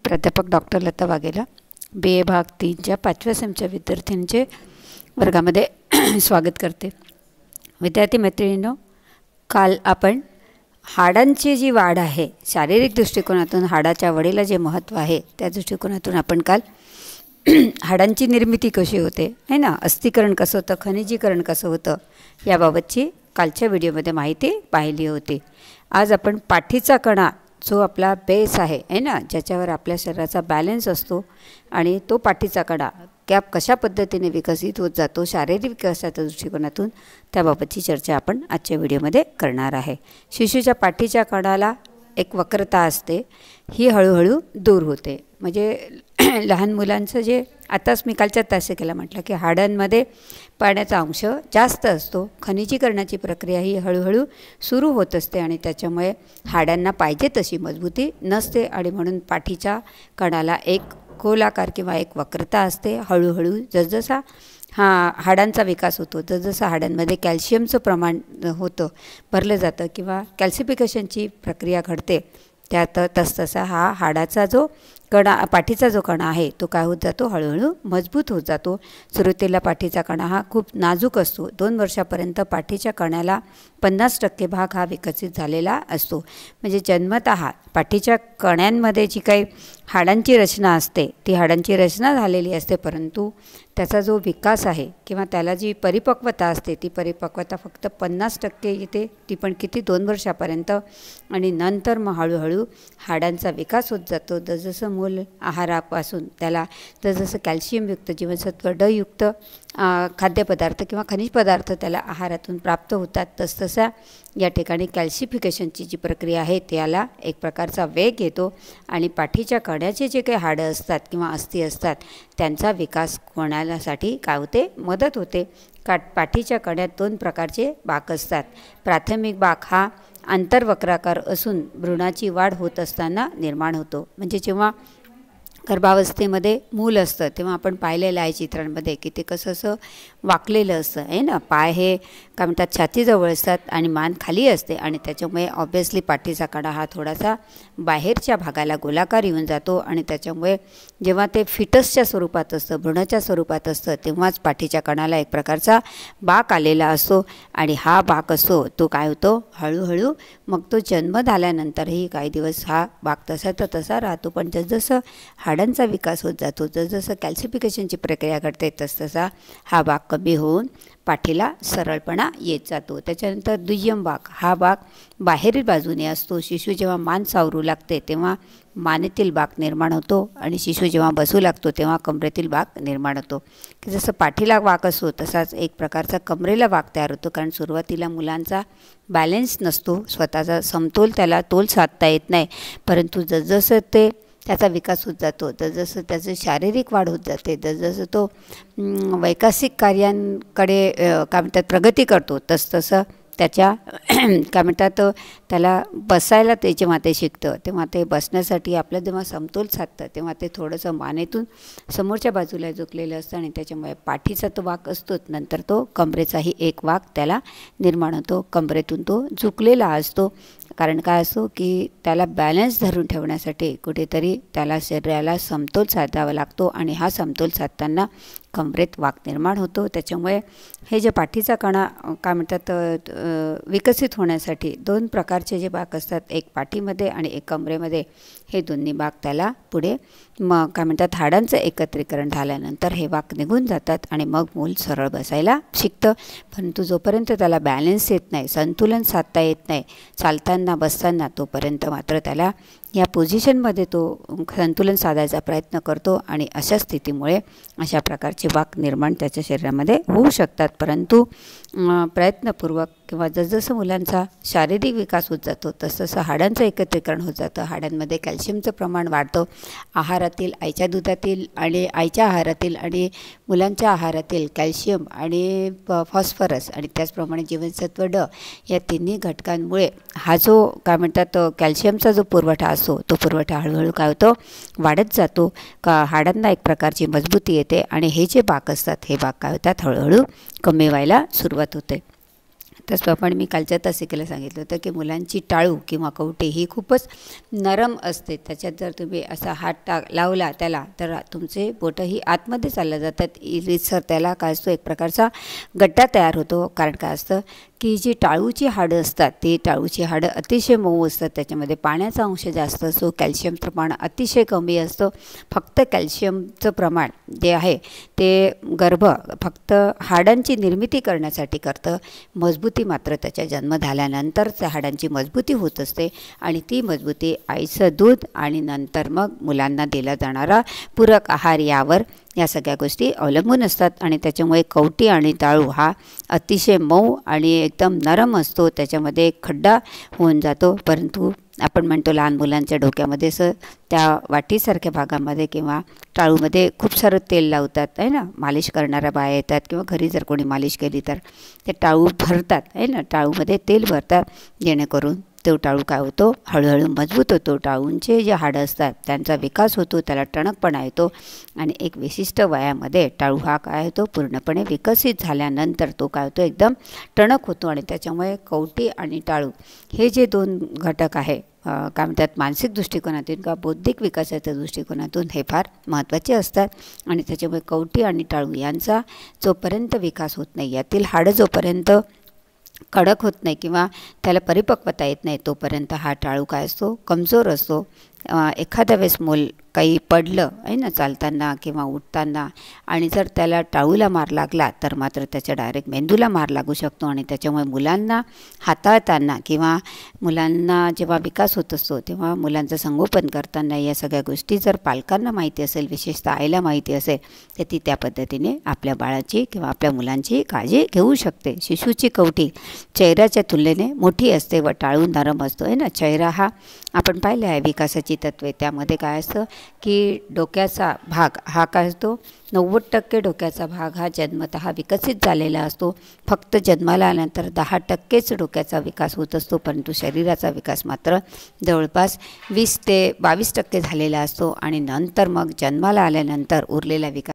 प्राध्यापक doctor Lata Vaghela BA भाग 3च्या 5व्या सेमच्या विद्यार्थ्यांचे वर्गामध्ये स्वागत करते। विद्यार्थी मैत्रिणींनो, काल आपण हाडांची जी वाढ आहे शारीरिक दृष्टिकोनातून हाडाच्या वाढीला जे महत्त्व आहे त्या दृष्टिकोनातून आपण काल हाडांची निर्मिती कशी होते है ना, अस्थिकरण कसं होतं, खनिजीकरण कसं होतं याबाबतची कालच्या व्हिडिओमध्ये माहिती पाहिली होती। आज आपण पाठीचा कणा जो आपला बेस आहे ना, ज्याच्यावर आपल्या शरीराचा बॅलन्स असतो आणि तो पाठीचा कणा कशा पद्धतीने विकसित होत जातो शारीरिक विकासाच्या दृष्टिकोनातून त्याबाबतची चर्चा आपण आजच्या व्हिडिओमध्ये करणार आहे। शिशूच्या पाठीच्या कणाला एक वक्रता असते, ही हळूहळू दूर होते। म्हणजे लहान मुलांचं जे आताच मी कालच्या तासिकेला म्हटलं की हाडांमध्ये पाण्याचा अंश जास्त असतो, खनिजीकरणाची प्रक्रिया ही हळूहळू सुरू होत असते आणि त्याच्यामुळे हाडांना पाहिजे तशी मजबूती नसते आणि म्हणून पाठीच्या कणाला एक गोलाकार किंवा एक वक्रता असते। हळूहळू जसजसा हाडांचा विकास होतो, जसजसा हाडांमध्ये कॅल्शियमचं प्रमाण होतं, भरलं जातं किंवा कॅल्सिफिकेशनची प्रक्रिया घडते, त्यात तसतसा हा हाडाचा जो कणा पाठीचा जो कणा आहे तो काय होत जातो, हळूहळू मजबूत होत जातो। सुरुवातीला पाठीचा कणा हा खूप नाजूक असतो। 2 वर्षापर्यंत पाठीच्या कण्याला 50% भाग हा विकसित झालेला असतो। म्हणजे जन्मतः पाठीच्या कण्यांमध्ये जी काही हाडांची रचना असते ती हाडांची रचना झालेली असते, परंतु त्याचा जो विकास आहे किंवा त्याला जी परिपक्वता असते ती परिपक्वता फक्त 50% येते, ती पण किती 2 वर्षापर्यंत। आणि नंतर मग हळूहळू हाडांचा विकास होत जातो। जसजसं मूल आहारापासून त्याला जसजसं कॅल्शियमयुक्त जीवनसत्व ड युक्त खाद्यपदार्थ किंवा खनिज पदार्थ त्याला आहारातून प्राप्त होतात, तसतसा या ठिकाणी कॅल्सिफिकेशनची जी प्रक्रिया आहे त्याला एक प्रकारचा वेग येतो आणि पाठीच्या कण्याचे जे काही हाडं असतात किंवा अस्थी असतात त्यांचा विकास होण्यासाठी काय होते, मदत होते। पाठीच्या कण्यात 2 प्रकारचे भाग असतात। प्राथमिक भाग हा आंतरवक्राकार असून भ्रूणाची वाढ होत असताना निर्माण होतो। म्हणजे जेव्हा गर्भावस्थेमध्ये मूल असतं तेव्हा आपण पाहिलेलं आहे चित्रांमध्ये की ते कसं असं वाकलेलं असतं आहे ना, पाय हे काय म्हणतात छातीजवळ असतात आणि मान खाली असते आणि त्याच्यामुळे ऑब्व्हियसली पाठीचा कणा हा थोडासा बाहेरच्या भागाला गोलाकार येऊन जातो आणि त्याच्यामुळे जेव्हा ते फिटसच्या स्वरूपात असतं, भ्रूणाच्या स्वरूपात असतं, तेव्हाच पाठीच्या कणाला एक प्रकारचा बाक आलेला असतो आणि हा बाक असतो तो काय होतो, हळूहळू मग तो जन्म झाल्यानंतरही काही दिवस हा बाक तसा तर तसा राहतो, पण जसजसं हाडांचा विकास होत जातो, जसजसं कॅल्सिफिकेशनची प्रक्रिया घडते तसतसा हा भाग कमी होऊन पाठीला सरळपणा येत जातो। त्याच्यानंतर दुय्यम भाग, हा भाग बाहेरील बाजूने असतो। शिशू जेव्हा मान सावरू लागते तेव्हा मानेतील भाग निर्माण होतो आणि शिशू जेव्हा बसू लागतो तेव्हा कमरेतील भाग निर्माण होतो। की जसं पाठीला भाग असतो तसाच एक प्रकारचा कमरेला भाग तयार होतो, कारण सुरुवातीला मुलांचा बॅलन्स नसतो, स्वतःचा समतोल त्याला तोल साधता येत नाही, परंतु जसजसं ते त्याचा विकास होत जातो, जसजसं त्याचं शारीरिक वाढ होत जाते, जसजसं तो वैकासिक कार्यांकडे काय म्हणतात प्रगती करतो, तसतसं त्याच्या काय म्हणतात त्याला बसायला ते जेव्हा ते शिकतं तेव्हा ते बसण्यासाठी आपलं जेव्हा समतोल साधतं तेव्हा ते थोडंसं मानेतून समोरच्या बाजूला झुकलेलं असतं आणि त्याच्यामुळे पाठीचा तो वाक असतोच, नंतर तो कमरेचाही एक वाक त्याला निर्माण होतो, कमरेतून तो झुकलेला असतो। कारण काय असतो की त्याला बॅलन्स धरून ठेवण्यासाठी कुठेतरी त्याला शरीराला समतोल साधावा लागतो आणि हा समतोल साधताना कमरेत वाक निर्माण होतो। त्याच्यामुळे हे जे पाठीचा कणा काय म्हणतात विकसित होण्यासाठी 2 प्रकारचे जे भाग असतात, एक पाठीमध्ये आणि एक कमरेमध्ये, हे दोन्ही भाग त्याला पुढे मग काय म्हणतात हाडांचं एकत्रीकरण झाल्यानंतर हे भाग निघून जातात आणि मग मूल सरळ बसायला शिकतं। परंतु जोपर्यंत त्याला बॅलन्स येत नाही, संतुलन साधता येत नाही चालताना बसताना, तोपर्यंत मात्र त्याला या पोझिशनमध्ये तो संतुलन साधायचा प्रयत्न करतो आणि अशा स्थितीमुळे अशा प्रकारचे भाग निर्माण त्याच्या शरीरामध्ये होऊ शकतात। परंतु प्रयत्नपूर्वक किंवा जसजसं मुलांचा शारीरिक विकास होत जातो तसतसं हाडांचं एकत्रीकरण होत जातं, हाडांमध्ये कॅल्शियमचं प्रमाण वाढतं। आहारातील आईच्या दुधातील आणि आईच्या आहारातील आणि मुलांच्या आहारातील कॅल्शियम आणि फॉस्फरस आणि त्याचप्रमाणे जीवनसत्व ड या तिन्ही घटकांमुळे हा जो काय म्हणतात कॅल्शियमचा जो पुरवठा असतो तो पुरवठा हळूहळू काय होतो, वाढत जातो, का हाडांना एक प्रकारची मजबूती येते आणि हे जे भाग असतात हे भाग काय होतात, हळूहळू कमी व्हायला सुरुवात होते। त्याचप्रमाणे मी कालच्या तासिकेला सांगितलं होतं की मुलांची टाळू किंवा कवटे ही खूपच नरम असते. त्याच्यात जर तुम्ही असा हात लावला त्याला तर तुमचे बोटंही आतमध्ये चाललं जातात. रीतसर त्याला काय असतो एक प्रकारचा गड्डा तयार होतो. कारण काय असतं की जी टाळूची हाडं असतात ती टाळूची हाडं अतिशय मऊ असतात. त्याच्यामध्ये पाण्याचा अंश जास्त असतो, कॅल्शियमचं प्रमाण अतिशय कमी असतं. फक्त कॅल्शियमचं प्रमाण जे आहे ते गर्भ फक्त हाडांची निर्मिती करण्यासाठी करतं. मजबूती मात्र त्याच्या जन्म झाल्यानंतर त्या हाडांची मजबूती होत असते आणि ती मजबूती आईचं दूध आणि नंतर मग मुलांना दिला जाणारा पूरक आहार यावर या सगळ्या गोष्टी अवलंबून असतात. आणि त्याच्यामुळे कवटी आणि टाळू हा अतिशय मऊ आणि एकदम नरम असतो. त्याच्यामध्ये एक खड्डा होऊन जातो. परंतु आपण म्हणतो लहान मुलांच्या डोक्यामध्ये असं त्या वाटीसारख्या भागामध्ये किंवा टाळूमध्ये खूप सारं तेल लावतात आहे ना. मालिश करणाऱ्या बाया येतात किंवा घरी जर कोणी मालिश केली तर ते टाळू भरतात आहे ना, टाळूमध्ये तेल भरतात जेणेकरून तो टाळू काय होतो हळूहळू मजबूत होतो. टाळूंचे जे हाडं असतात त्यांचा विकास होतो, त्याला टणकपणा येतो आणि एक विशिष्ट वयामध्ये टाळू हा काय होतो पूर्णपणे विकसित झाल्यानंतर तो काय होतो एकदम टणक होतो. आणि त्याच्यामुळे कवटी आणि टाळू हे जे दोन घटक आहे काय म्हणतात मानसिक दृष्टिकोनातून किंवा बौद्धिक विकासाच्या दृष्टिकोनातून हे फार महत्त्वाचे असतात. आणि त्याच्यामुळे कवटी आणि टाळू यांचा जोपर्यंत विकास होत नाही, यातील हाडं जोपर्यंत कडक होत नाही किंवा त्याला परिपक्वता येत नाही तोपर्यंत हा टाळू काय असतो कमजोर असतो. एखाद्या वेळेस मूल काही पडलं आहे ना चालताना किंवा उठताना आणि जर त्याला टाळूला मार लागला तर मात्र त्याच्या डायरेक्ट मेंदूला मार लागू शकतो. आणि त्याच्यामुळे मुलांना हाताळताना किंवा मुलांना जेव्हा विकास होत असतो तेव्हा मुलांचं संगोपन करताना या सगळ्या गोष्टी जर पालकांना माहिती असेल, विशेषतः आईला माहिती असेल, तर ती त्या पद्धतीने आपल्या बाळाची किंवा आपल्या मुलांची काळजी घेऊ शकते. शिशूची कवटी चेहऱ्याच्या तुलनेने मोठी असते व टाळू नरम असतो आहे ना. चेहरा हा आपण पाहिलं आहे विकासाची तत्त्वे, त्यामध्ये काय असतं की डोक्याचा भाग हा काय असतो 90% डोक्याचा भाग हा जन्मतः विकसित झालेला असतो. फक्त जन्माला आल्यानंतर 10%च डोक्याचा विकास होत असतो. परंतु शरीराचा विकास मात्र जवळपास 20 ते 22% झालेला असतो. आणि नंतर मग जन्माला आल्यानंतर उरलेला विकास